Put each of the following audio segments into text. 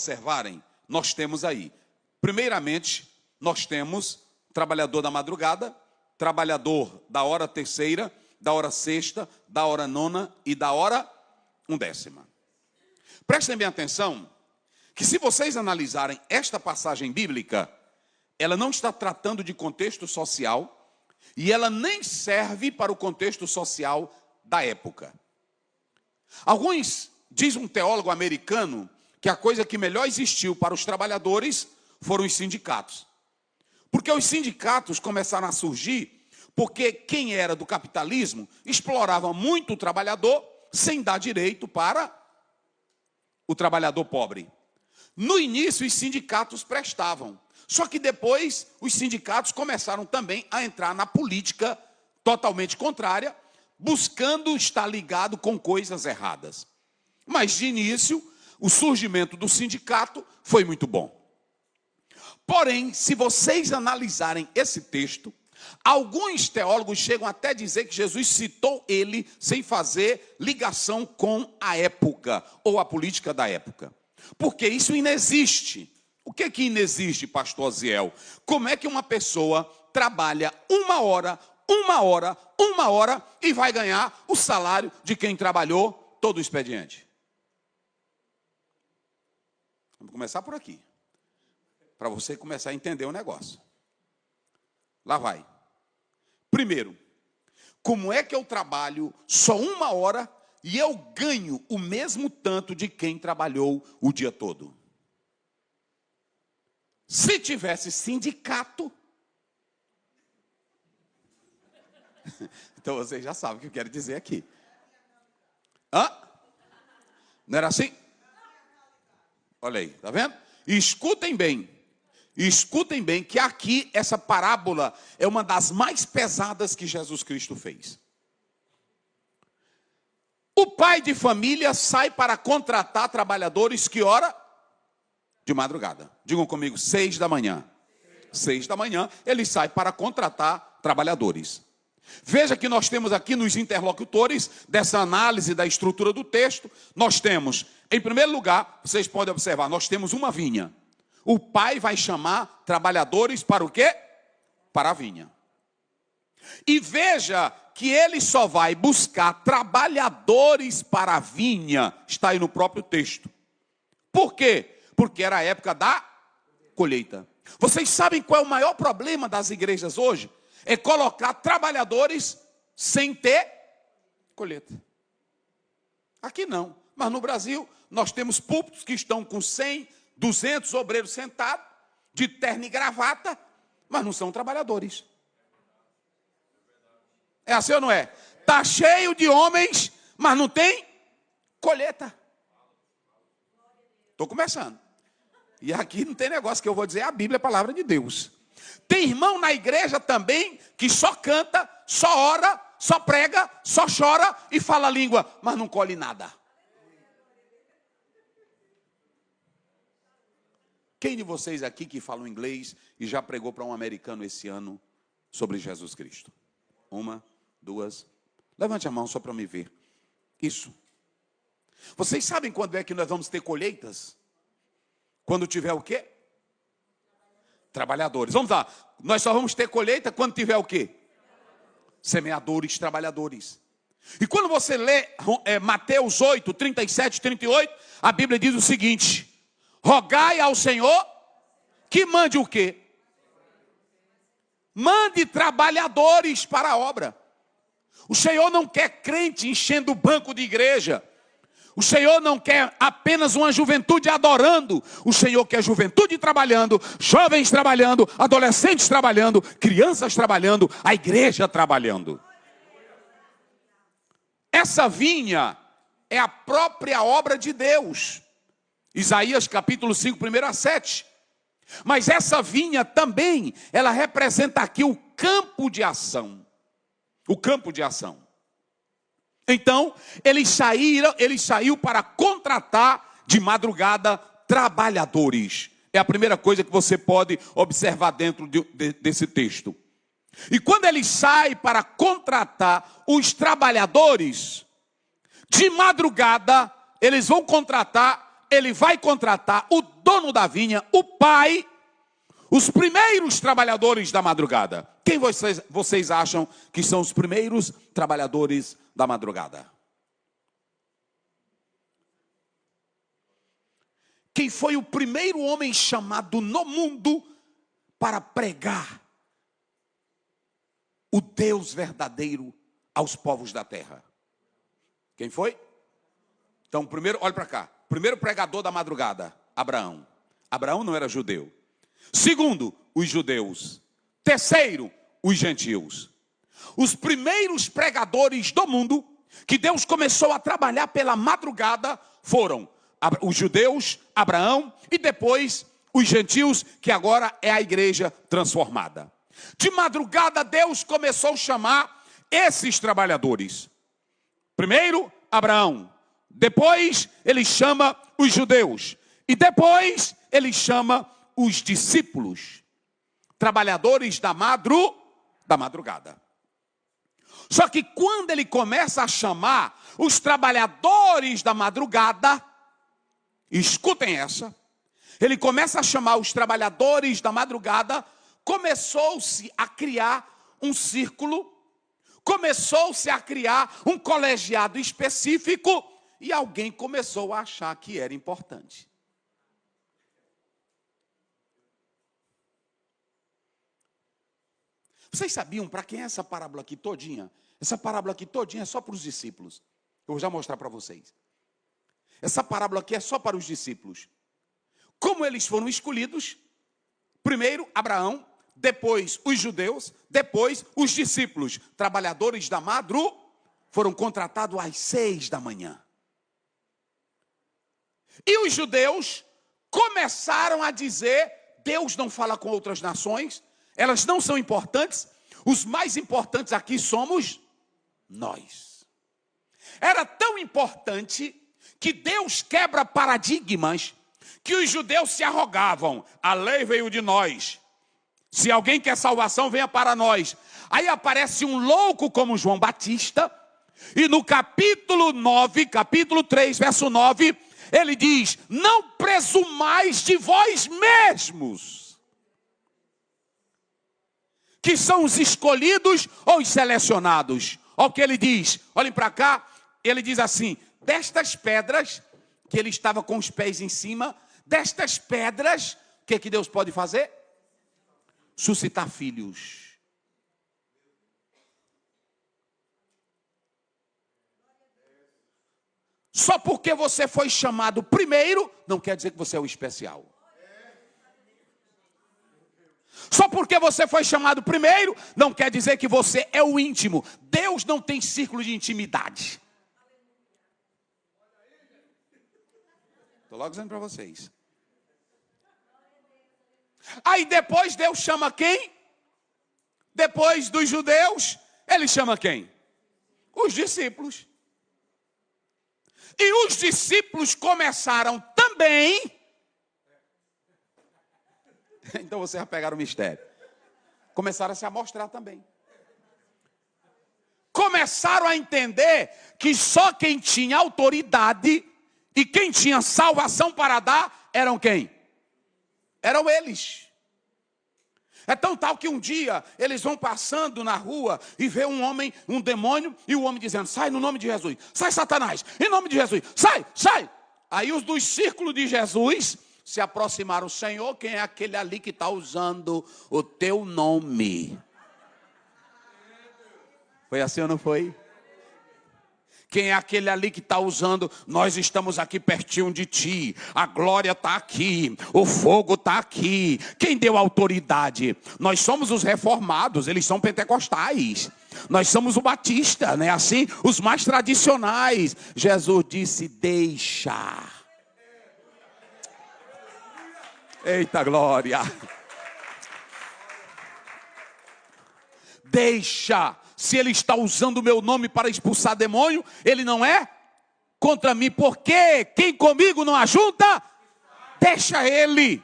observarem, nós temos aí, primeiramente, nós temos trabalhador da madrugada, trabalhador da hora terceira, da hora sexta, da hora nona e da hora undécima. Prestem bem atenção, que se vocês analisarem esta passagem bíblica, ela não está tratando de contexto social e ela nem serve para o contexto social da época. Diz um teólogo americano, que a coisa que melhor existiu para os trabalhadores foram os sindicatos. Porque os sindicatos começaram a surgir porque quem era do capitalismo explorava muito o trabalhador sem dar direito para o trabalhador pobre. No início, os sindicatos prestavam. Só que depois, os sindicatos começaram também a entrar na política totalmente contrária, buscando estar ligado com coisas erradas. Mas, de início, o surgimento do sindicato foi muito bom. Porém, se vocês analisarem esse texto, alguns teólogos chegam até a dizer que Jesus citou ele sem fazer ligação com a época ou a política da época. Porque isso inexiste. O que é que inexiste, pastor Aziel? Como é que uma pessoa trabalha uma hora e vai ganhar o salário de quem trabalhou todo o expediente? Vamos começar por aqui, para você começar a entender o negócio. Lá vai. Primeiro, como é que eu trabalho só uma hora e eu ganho o mesmo tanto de quem trabalhou o dia todo? Se tivesse sindicato, então vocês já sabem o que eu quero dizer aqui. Hã? Não era assim? Olha aí, tá vendo? E escutem bem que aqui essa parábola é uma das mais pesadas que Jesus Cristo fez. O pai de família sai para contratar trabalhadores que hora? De madrugada. Digam comigo, 6 da manhã. 6 da manhã, ele sai para contratar trabalhadores. Veja que nós temos aqui nos interlocutores dessa análise da estrutura do texto, nós temos, em primeiro lugar, vocês podem observar, nós temos uma vinha. O pai vai chamar trabalhadores para o quê? Para a vinha. E veja que ele só vai buscar trabalhadores para a vinha, está aí no próprio texto. Por quê? Porque era a época da colheita. Vocês sabem qual é o maior problema das igrejas hoje? É colocar trabalhadores sem ter colheita. Aqui não, mas no Brasil nós temos púlpitos que estão com 100, 200 obreiros sentados, de terno e gravata, mas não são trabalhadores. É assim ou não é? Está cheio de homens, mas não tem colheita. Estou começando. E aqui não tem negócio que eu vou dizer, a Bíblia é a palavra de Deus. Tem irmão na igreja também que só canta, só ora, só prega, só chora e fala a língua, mas não colhe nada. Quem de vocês aqui que fala inglês e já pregou para um americano esse ano sobre Jesus Cristo? 1, 2, levante a mão só para me ver. Isso. Vocês sabem quando é que nós vamos ter colheitas? Quando tiver o quê? Trabalhadores. Vamos lá. Nós só vamos ter colheita quando tiver o quê? Semeadores, trabalhadores. E quando você lê Mateus 8, 37 e 38, a Bíblia diz o seguinte: rogai ao Senhor que mande o quê? Mande trabalhadores para a obra. O Senhor não quer crente enchendo o banco de igreja. O Senhor não quer apenas uma juventude adorando. O Senhor quer juventude trabalhando, jovens trabalhando, adolescentes trabalhando, crianças trabalhando, a igreja trabalhando. Essa vinha é a própria obra de Deus. Isaías capítulo 5, 1-7. Mas essa vinha também, ela representa aqui o campo de ação. O campo de ação. Então, ele saiu para contratar de madrugada trabalhadores. É a primeira coisa que você pode observar dentro desse texto. E quando ele sai para contratar os trabalhadores, de madrugada, eles vão contratar ele vai contratar o dono da vinha, o pai, os primeiros trabalhadores da madrugada. Quem vocês acham que são os primeiros trabalhadores da madrugada? Quem foi o primeiro homem chamado no mundo para pregar o Deus verdadeiro aos povos da terra? Quem foi? Então, primeiro, olha para cá. Primeiro pregador da madrugada, Abraão. Abraão não era judeu. Segundo, os judeus. Terceiro, os gentios. Os primeiros pregadores do mundo que Deus começou a trabalhar pela madrugada foram os judeus, Abraão e depois os gentios, que agora é a igreja transformada. De madrugada Deus começou a chamar esses trabalhadores. Primeiro, Abraão. Depois ele chama os judeus. E depois ele chama os discípulos. Trabalhadores da madrugada. Só que quando ele começa a chamar os trabalhadores da madrugada, escutem essa, ele começa a chamar os trabalhadores da madrugada, começou-se a criar um círculo, começou-se a criar um colegiado específico, e alguém começou a achar que era importante. Vocês sabiam para quem é essa parábola aqui todinha? Essa parábola aqui todinha é só para os discípulos. Eu vou já mostrar para vocês. Essa parábola aqui é só para os discípulos. Como eles foram escolhidos? Primeiro Abraão, depois os judeus, depois os discípulos. Trabalhadores da madrugada foram contratados às 6 da manhã. E os judeus começaram a dizer: Deus não fala com outras nações, elas não são importantes, os mais importantes aqui somos nós. Era tão importante que Deus quebra paradigmas que os judeus se arrogavam. A lei veio de nós. Se alguém quer salvação, venha para nós. Aí aparece um louco como João Batista, e no capítulo 9, capítulo 3, verso 9, ele diz: não presumais de vós mesmos, que são os escolhidos ou os selecionados. Olha o que ele diz, olhem para cá, ele diz assim: destas pedras, que ele estava com os pés em cima, destas pedras, o que Deus pode fazer? Suscitar filhos. Só porque você foi chamado primeiro, não quer dizer que você é o especial. Só porque você foi chamado primeiro, não quer dizer que você é o íntimo. Deus não tem círculo de intimidade. Estou logo dizendo para vocês. Aí depois Deus chama quem? Depois dos judeus, ele chama quem? Os discípulos. E os discípulos começaram também. Então vocês já pegaram o mistério. Começaram a se amostrar também. Começaram a entender que só quem tinha autoridade e quem tinha salvação para dar eram quem? Eram eles. É tão tal que um dia eles vão passando na rua e vê um homem, um demônio, e o homem dizendo: sai no nome de Jesus, sai Satanás, em nome de Jesus, sai, sai. Aí os dos círculos de Jesus se aproximaram: Senhor, quem é aquele ali que está usando o teu nome? Foi assim ou não foi? Quem é aquele ali que está usando? Nós estamos aqui pertinho de ti, a glória está aqui, o fogo está aqui. Quem deu autoridade? Nós somos os reformados, eles são pentecostais. Nós somos o batista, né? Assim, os mais tradicionais. Jesus disse: deixa. Eita glória. Deixa. Se ele está usando o meu nome para expulsar demônio, ele não é contra mim. Porque quem comigo não ajunta, deixa ele.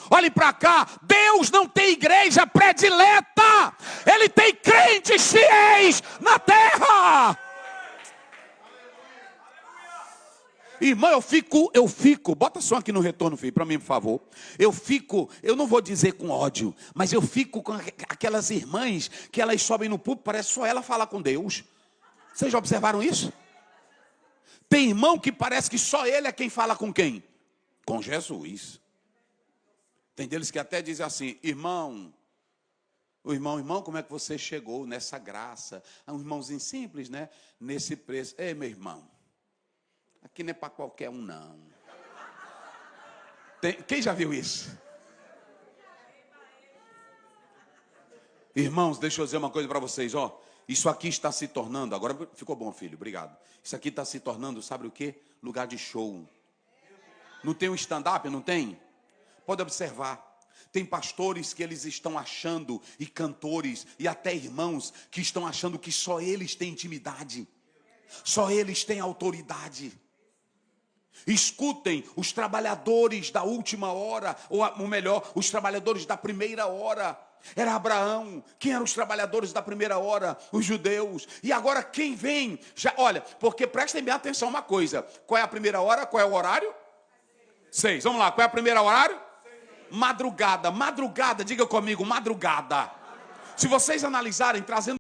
Olhe para cá, Deus não tem igreja predileta. Ele tem crentes fiéis na terra. Irmão, eu fico, bota som aqui no retorno, filho, para mim, por favor. Eu não vou dizer com ódio, mas eu fico com aquelas irmãs que elas sobem no púlpito, parece só ela falar com Deus. Vocês já observaram isso? Tem irmão que parece que só ele é quem fala com quem? Com Jesus. Tem deles que até dizem assim, irmão, como é que você chegou nessa graça? Um irmãozinho simples, né? Nesse preço. Ei, meu irmão, aqui não é para qualquer um, não. Quem já viu isso? Irmãos, deixa eu dizer uma coisa para vocês, ó. Isso aqui está se tornando, agora ficou bom, filho, obrigado. Isso aqui está se tornando, sabe o quê? Lugar de show. Não tem um stand-up, não tem? Pode observar. Tem pastores que eles estão achando, e cantores, e até irmãos, que estão achando que só eles têm intimidade. Só eles têm autoridade. Escutem, os trabalhadores da última hora, ou melhor, os trabalhadores da primeira hora. Era Abraão. Quem eram os trabalhadores da primeira hora? Os judeus. E agora quem vem? Olha, porque prestem bem atenção uma coisa. Qual é a primeira hora? Qual é o horário? 6. Vamos lá, qual é a primeira horário? Madrugada. Madrugada, diga comigo, madrugada. Se vocês analisarem, trazendo